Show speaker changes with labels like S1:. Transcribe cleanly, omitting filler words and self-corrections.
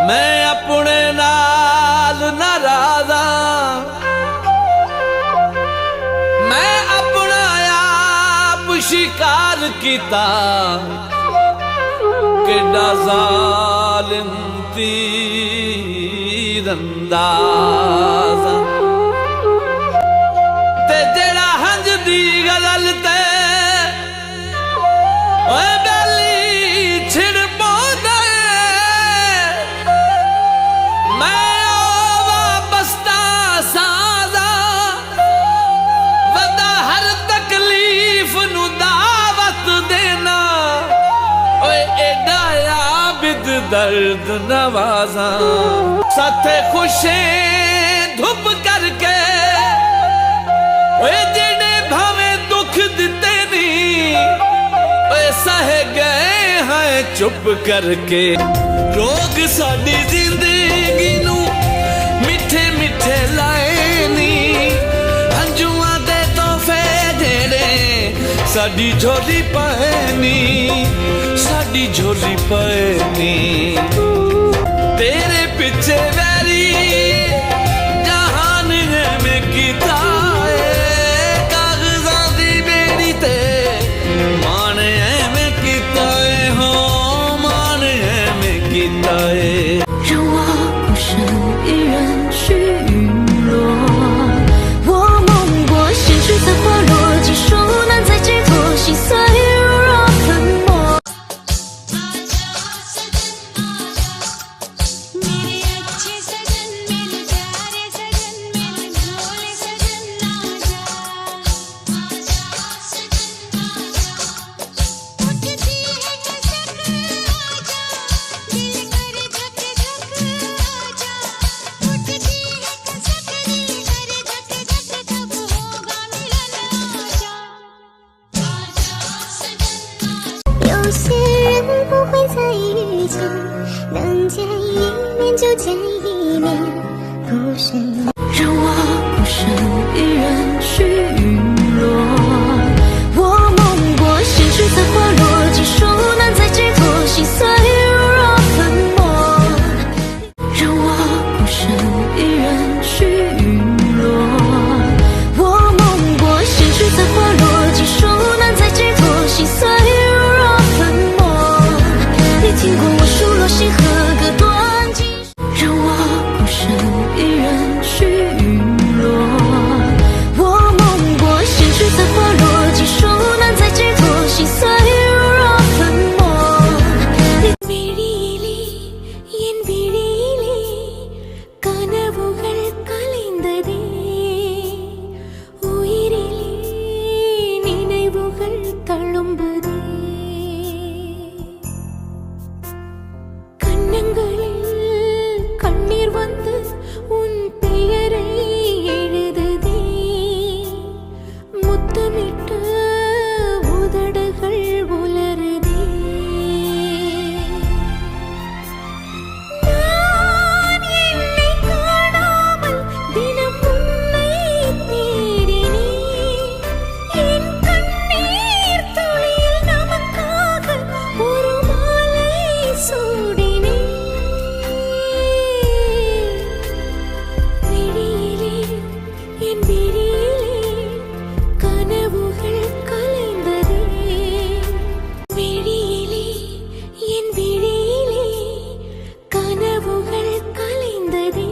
S1: मैं अपने नाल नाराज मैं अपना आप शिकार किता किड्डा ज़ालिम तीरंदाज़ ते जेड़ा हंज दी गज़ल ते ओए बेली छिड़ पौंदा मैं वाबस्ता साज़ा वदा हर तकलीफ नू दावत देना ओए एडा आबिद दर्द नवाज़ा साथे खुशे धुप करके ओए जेने भावे दुख दिते नी ओए सह गए हैं चुप करके रोग साडी जिंदगी नू मिठे मिठे लाए नी हंजुआं दे तोहफे जेड़े साडी झोली पैनी साडी झोली पैनी तेरे पीछे वैरी जहान है में कीता कागजां दी बेड़ी ते मान है में कीता हो मान है में कीता
S2: 让我孤身一人去陨落，我梦过现实在滑落，几手难再解脱，心碎如若粉末。有些人不会在遇见，能见一面就见一面，不是让我孤身一人去陨落。我梦过现实在滑落，几手难再解脱，心碎如若粉末。让我孤身一人去陨落。我梦过现实在滑落，几手难再解脱，心碎。听过我数落星河隔断几，让我孤身一人去陨落。我梦过现实在滑落，几手难再解脱，心碎如若粉末。விழியிலே என் விழியிலே கனவுகள் கலைந்ததே உயிரிலே நினைவுகள் தழும்புதே கண்ணீர் வந்து உன் பெயரை எழுதுதே முத்தமிட்ட உதடுகள் உலருதே நான் என்னை காணாமல் தினம் உன்னை தேடினேன் என் கண்ணீர் துளியில் நமக்காக ஒரு மாலை சூடினேன் என் விழியிலே கனவுகள் கலைந்ததே விழியிலே என் விழியிலே கனவுகள் கலைந்ததே